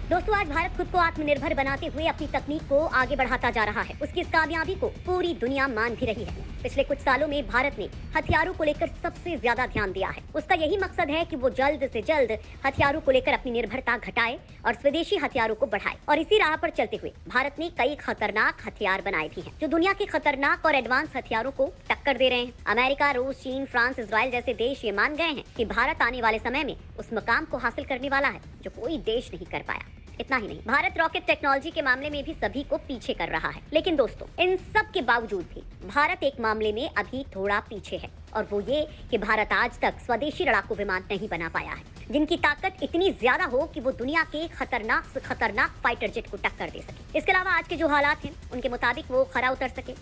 दोस्तों, आज भारत खुद को आत्मनिर्भर बनाते हुए अपनी तकनीक को आगे बढ़ाता जा रहा है। उसकी इस कामयाबी को पूरी दुनिया मान भी रही है। पिछले कुछ सालों में भारत ने हथियारों को लेकर सबसे ज्यादा ध्यान दिया है। उसका यही मकसद है कि वो जल्द से जल्द हथियारों को लेकर अपनी निर्भरता घटाए और स्वदेशी हथियारों को बढ़ाए। और इसी राह पर चलते हुए भारत ने कई खतरनाक हथियार बनाए भी हैं, जो दुनिया के खतरनाक और एडवांस हथियारों को टक्कर दे रहे हैं। अमेरिका, रूस, चीन, फ्रांस, इजराइल जैसे देश ये मान गए हैं कि भारत आने वाले समय में उस मकाम को हासिल करने वाला है जो कोई देश नहीं कर पाया। इतना ही नहीं, भारत रॉकेट टेक्नोलॉजी के मामले में भी सभी को पीछे कर रहा है। लेकिन दोस्तों, इन सब के बावजूद भी भारत एक मामले में अभी थोड़ा पीछे है, और वो ये कि भारत आज तक स्वदेशी लड़ाकू विमान नहीं बना पाया है, जिनकी ताकत इतनी ज्यादा हो कि वो दुनिया के खतरनाक से खतरनाक फाइटर जेट को टक्कर दे सके। इसके अलावा आज के जो हालात हैं उनके मुताबिक वो खरा उतर सके।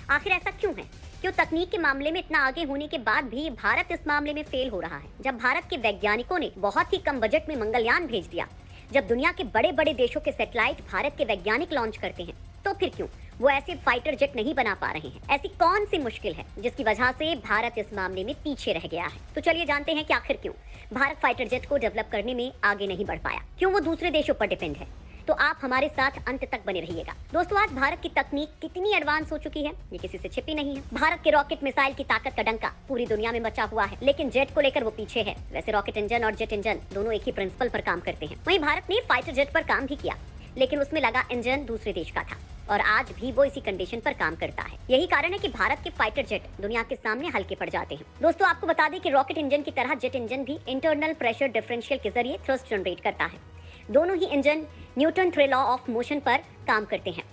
आखिर ऐसा क्यों है? क्यों तकनीक के मामले में इतना आगे होने के बाद भी भारत इस मामले में फेल हो रहा है? जब भारत के वैज्ञानिकों ने बहुत ही कम बजट में मंगलयान भेज दिया, जब दुनिया के बड़े बड़े देशों के सैटेलाइट भारत के वैज्ञानिक लॉन्च करते हैं, तो फिर क्यों वो ऐसे फाइटर जेट नहीं बना पा रहे हैं? ऐसी कौन सी मुश्किल है जिसकी वजह से भारत इस मामले में पीछे रह गया है? तो चलिए जानते हैं कि आखिर क्यों भारत फाइटर जेट को डेवलप करने में आगे नहीं बढ़ पाया, क्यों वो दूसरे देशों पर डिपेंड है। तो आप हमारे साथ अंत तक बने रहिएगा। दोस्तों, आज भारत की तकनीक कितनी एडवांस हो चुकी है ये किसी से छिपी नहीं है। भारत के रॉकेट मिसाइल की ताकत का डंका पूरी दुनिया में मचा हुआ है, लेकिन जेट को लेकर वो पीछे है। वैसे रॉकेट इंजन और जेट इंजन दोनों एक ही प्रिंसिपल पर काम करते हैं। वहीं भारत ने फाइटर जेट पर काम भी किया, लेकिन उसमें लगा इंजन दूसरे देश का था, और आज भी वो इसी कंडीशन पर काम करता है। यही कारण है कि भारत के फाइटर जेट दुनिया के सामने हल्के पड़ जाते हैं। दोस्तों, आपको बता दें कि रॉकेट इंजन की तरह जेट इंजन भी इंटरनल प्रेशर डिफरेंशियल के जरिए थ्रस्ट जनरेट करता है। दोनों ही engine Newton three law of motion पर काम करते हैं,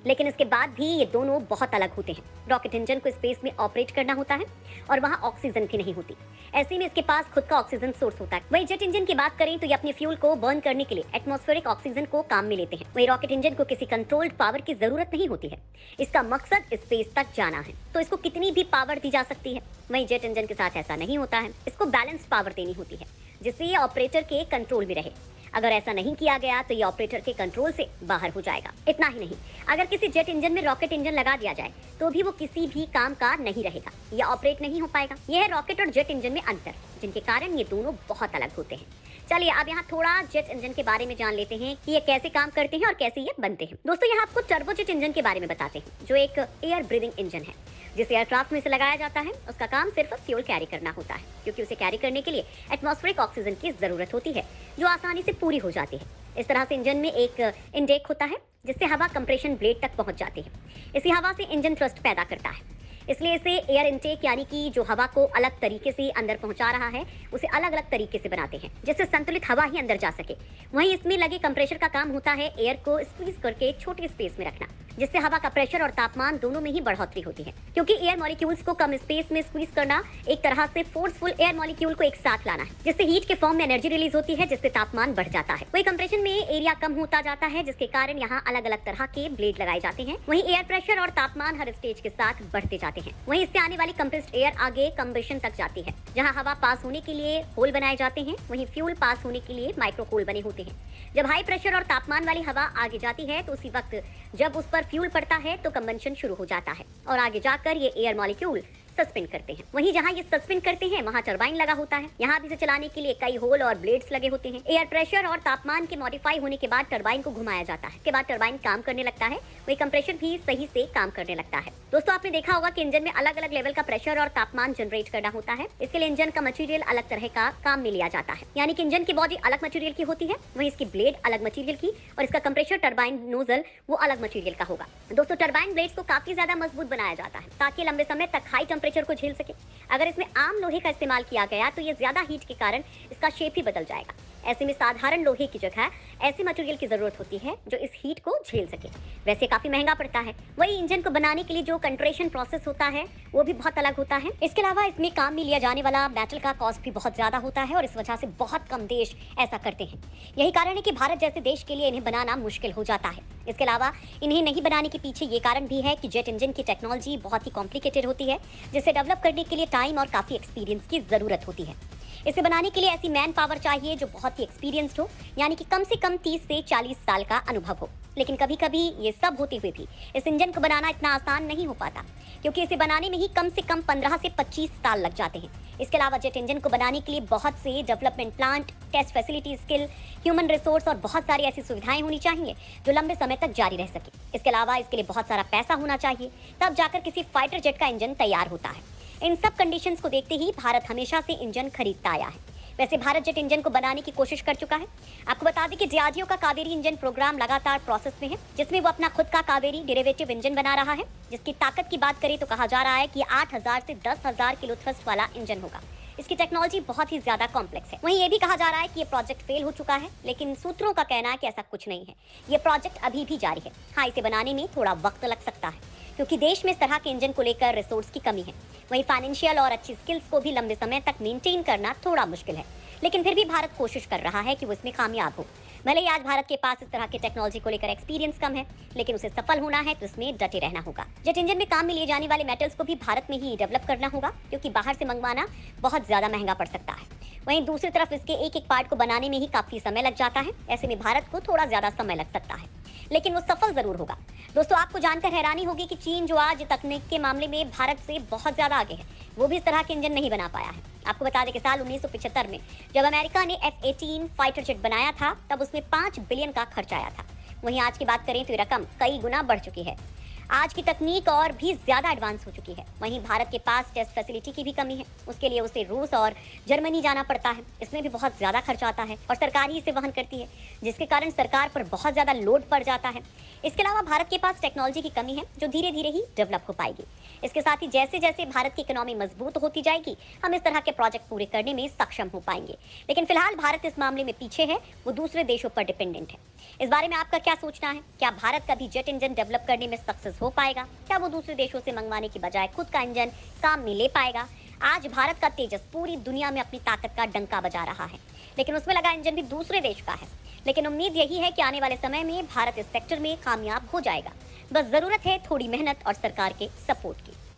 लेकिन इसके बाद भी ये दोनों बहुत अलग होते हैं। रॉकेट इंजन को स्पेस में ऑपरेट करना होता है और वहाँ ऑक्सीजन भी नहीं होती। ऐसे में इसके पास खुद का ऑक्सीजन सोर्स होता है। वहीं जेट इंजन की बात करें तो ये अपने फ्यूल को बर्न करने के लिए एटमॉस्फेरिक ऑक्सीजन को काम में लेते हैं। वहीं रॉकेट इंजन को किसी कंट्रोल्ड पावर की जरूरत नहीं होती है। इसका मकसद स्पेस तक जाना है, तो इसको कितनी भी पावर दी जा सकती है। वहीं जेट इंजन के साथ ऐसा नहीं होता है। इसको बैलेंस पावर देनी होती है, जिससे ये ऑपरेटर के कंट्रोल में रहे। अगर ऐसा नहीं किया गया तो ये ऑपरेटर के कंट्रोल से बाहर हो जाएगा। इतना ही नहीं, अगर किसी जेट इंजन में रॉकेट इंजन लगा दिया जाए तो भी वो किसी भी काम का नहीं रहेगा, या ऑपरेट नहीं हो पाएगा। यह है रॉकेट और जेट इंजन में अंतर, जिनके कारण ये दोनों बहुत अलग होते हैं। चलिए अब यहाँ थोड़ा जेट इंजन के बारे में जान लेते हैं कि ये कैसे काम करते हैं और कैसे ये बनते हैं। दोस्तों, यहाँ आपको टर्बोजेट इंजन के बारे में बताते हैं, जो एक एयर ब्रीदिंग इंजन है, जिसे एयरक्राफ्ट में से लगाया जाता है। उसका काम सिर्फ फ्यूल कैरी करना होता है, क्योंकि उसे कैरी करने के लिए एटमॉस्फेरिक ऑक्सीजन की जरूरत होती है, जो आसानी से पूरी हो जाती है। इस तरह से इंजन में एक इनटेक होता है, जिससे हवा कंप्रेशन ब्लेड तक पहुंच जाती है। इसी हवा से इंजन थ्रस्ट पैदा करता है, इसलिए इसे एयर इनटेक यानी कि जो हवा को अलग तरीके से अंदर पहुंचा रहा है उसे अलग अलग तरीके से बनाते हैं, जिससे संतुलित हवा ही अंदर जा सके। वहीं इसमें लगे कंप्रेशर का काम होता है एयर को स्क्वीज करके छोटे स्पेस में रखना, जिससे हवा का प्रेशर और तापमान दोनों में ही बढ़ोतरी होती है। क्योंकि एयर मॉलिक्यूल्स को कम स्पेस में स्क्वीज करना एक तरह से फोर्सफुल एयर मॉलिक्यूल को एक साथ लाना है, जिससे हीट के फॉर्म में एनर्जी रिलीज होती है, जिससे तापमान बढ़ जाता है। वही कंप्रेशन में एरिया कम होता जाता है, जिसके कारण यहाँ अलग अलग तरह के ब्लेड लगाए जाते हैं। वहीं एयर प्रेशर और तापमान हर स्टेज के साथ बढ़ते जाते हैं। वहीं इससे आने वाली कंप्रेस्ड एयर आगे कंबशन तक जाती है, जहाँ हवा पास होने के लिए होल बनाए जाते हैं। वहीं फ्यूल पास होने के लिए माइक्रो होल बने होते हैं। जब हाई प्रेशर और तापमान वाली हवा आगे जाती है तो उसी वक्त जब उस पर फ्यूल पड़ता है तो कंबंशन शुरू हो जाता है, और आगे जाकर ये एयर मॉलिक्यूल सस्पेंड करते हैं। वहीं जहां ये सस्पेंड करते हैं वहां टरबाइन लगा होता है। यहाँ भी इसे चलाने के लिए कई होल और ब्लेड्स लगे होते हैं। एयर प्रेशर और तापमान के मॉडिफाई होने के बाद टरबाइन को घुमाया जाता है। इसके बाद टरबाइन काम करने लगता है, वही कंप्रेशर भी सही से काम करने लगता है। दोस्तों, आपने देखा होगा कि इंजन में अलग अलग लेवल का प्रेशर और तापमान जनरेट करना होता है। इसके लिए इंजन का मटेरियल अलग तरह का काम में लिया जाता है, यानी कि इंजन की बॉडी अलग मटेरियल की होती है, वहीं इसकी ब्लेड अलग मटेरियल की, और इसका कंप्रेशर टरबाइन नोजल वो अलग मटेरियल का होगा। दोस्तों, टरबाइन ब्लेड्स को काफी ज्यादा मजबूत बनाया जाता है ताकि लंबे समय तक हाई टेम्परेचर को झेल सके। अगर इसमें आम लोहे का इस्तेमाल किया गया तो ये ज्यादा हीट के कारण इसका शेप ही बदल जाएगा। ऐसे में साधारण लोहे की जगह ऐसे मटेरियल की जरूरत होती है जो इस हीट को झेल सके। वैसे काफी महंगा पड़ता है। वही इंजन को बनाने के लिए जो कंट्रेशन प्रोसेस होता है वो भी बहुत अलग होता है। इसके अलावा इसमें काम में लिया जाने वाला मेटल का कॉस्ट भी बहुत ज्यादा होता है, और इस वजह से बहुत कम देश ऐसा करते हैं। यही कारण है कि भारत जैसे देश के लिए इन्हें बनाना मुश्किल हो जाता है। इसके अलावा इन्हें नहीं बनाने के पीछे ये कारण भी है कि जेट इंजन की टेक्नोलॉजी बहुत ही कॉम्प्लिकेटेड होती है, जिसे डेवलप करने के लिए टाइम और काफी एक्सपीरियंस की जरूरत होती है। इसे बनाने के लिए ऐसी मैन पावर चाहिए जो बहुत ही एक्सपीरियंस्ड हो, यानी कि कम से कम 30 से 40 साल का अनुभव हो। लेकिन कभी कभी ये सब होते हुए भी इस इंजन को बनाना इतना आसान नहीं हो पाता, क्योंकि इसे बनाने में ही कम से कम 15 से 25 साल लग जाते हैं। इसके अलावा जेट इंजन को बनाने के लिए बहुत से development plant, test facility, skill, human resource और बहुत सारी ऐसी सुविधाएं होनी चाहिए जो लंबे समय तक जारी रह सके। इसके अलावा इसके लिए बहुत सारा पैसा होना चाहिए, तब जाकर किसी फाइटर जेट का इंजन तैयार होता है। इन सब कंडीशंस को देखते ही भारत हमेशा से इंजन खरीदता आया है। वैसे भारत जेट इंजन को बनाने की कोशिश कर चुका है। आपको बता दें कि डीआरडीओ का कावेरी इंजन प्रोग्राम लगातार प्रोसेस में है, जिसमें वो अपना खुद का कावेरी डेरिवेटिव इंजन बना रहा है, जिसकी ताकत की बात करें तो कहा जा रहा है कि 8000 से 10000 किलो थ्रस्ट वाला इंजन होगा। इसकी टेक्नोलॉजी बहुत ही ज्यादा कॉम्प्लेक्स है। वहीं ये भी कहा जा रहा है कि ये प्रोजेक्ट फेल हो चुका है, लेकिन सूत्रों का कहना है कि ऐसा कुछ नहीं है। ये प्रोजेक्ट अभी भी जारी है। हाँ, इसे बनाने में थोड़ा वक्त लग सकता है, क्योंकि देश में इस तरह के इंजन को लेकर रिसोर्स की कमी है। वहीं फाइनेंशियल और अच्छी स्किल्स को भी लंबे समय तक मेंटेन करना थोड़ा मुश्किल है, लेकिन फिर भी भारत कोशिश कर रहा है कि वो इसमें कामयाब हो। भले ही आज भारत के पास इस तरह की टेक्नोलॉजी को लेकर एक्सपीरियंस कम है, लेकिन उसे सफल होना है तो इसमें डटे रहना होगा। जेट इंजन में काम में लिए जाने वाले मेटल्स को भी भारत में ही डेवलप करना होगा, क्योंकि बाहर से मंगवाना बहुत ज्यादा महंगा पड़ सकता है। वहीं दूसरी तरफ इसके एक एक पार्ट को बनाने में ही काफी समय लग जाता है। ऐसे में भारत को थोड़ा ज्यादा समय लग सकता है, लेकिन वो सफल जरूर होगा। दोस्तों, आपको जानकर हैरानी होगी कि चीन, जो आज तकनीक के मामले में भारत से बहुत ज्यादा आगे है, वो भी इस तरह के इंजन नहीं बना पाया है। आपको बता दें कि साल 1975 में जब अमेरिका ने F-18 फाइटर जेट बनाया था, तब उसमें 5 बिलियन का खर्च आया था। वहीं आज की बात करें तो ये रकम कई गुना बढ़ चुकी है। आज की तकनीक और भी ज्यादा एडवांस हो चुकी है। वहीं भारत के पास टेस्ट फैसिलिटी की भी कमी है। उसके लिए उसे रूस और जर्मनी जाना पड़ता है। इसमें भी बहुत ज्यादा खर्च आता है और सरकार ही इसे वहन करती है, जिसके कारण सरकार पर बहुत ज्यादा लोड पड़ जाता है। इसके अलावा भारत के पास टेक्नोलॉजी की कमी है, जो धीरे धीरे ही डेवलप हो पाएगी। इसके साथ ही जैसे जैसे भारत की इकोनॉमी मजबूत होती जाएगी, हम इस तरह के प्रोजेक्ट पूरे करने में सक्षम हो पाएंगे। लेकिन फिलहाल भारत इस मामले में पीछे है, वो दूसरे देशों पर डिपेंडेंट है। इस बारे में आपका क्या सोचना है? क्या भारत कभी जेट इंजन डेवलप करने में सक्सेस हो पाएगा? क्या वो दूसरे देशों से मंगवाने की बजाय खुद का इंजन काम में ले पाएगा? आज भारत का तेजस पूरी दुनिया में अपनी ताकत का डंका बजा रहा है, लेकिन उसमें लगा इंजन भी दूसरे देश का है। लेकिन उम्मीद यही है कि आने वाले समय में भारत इस सेक्टर में कामयाब हो जाएगा। बस जरूरत है थोड़ी मेहनत और सरकार के सपोर्ट की।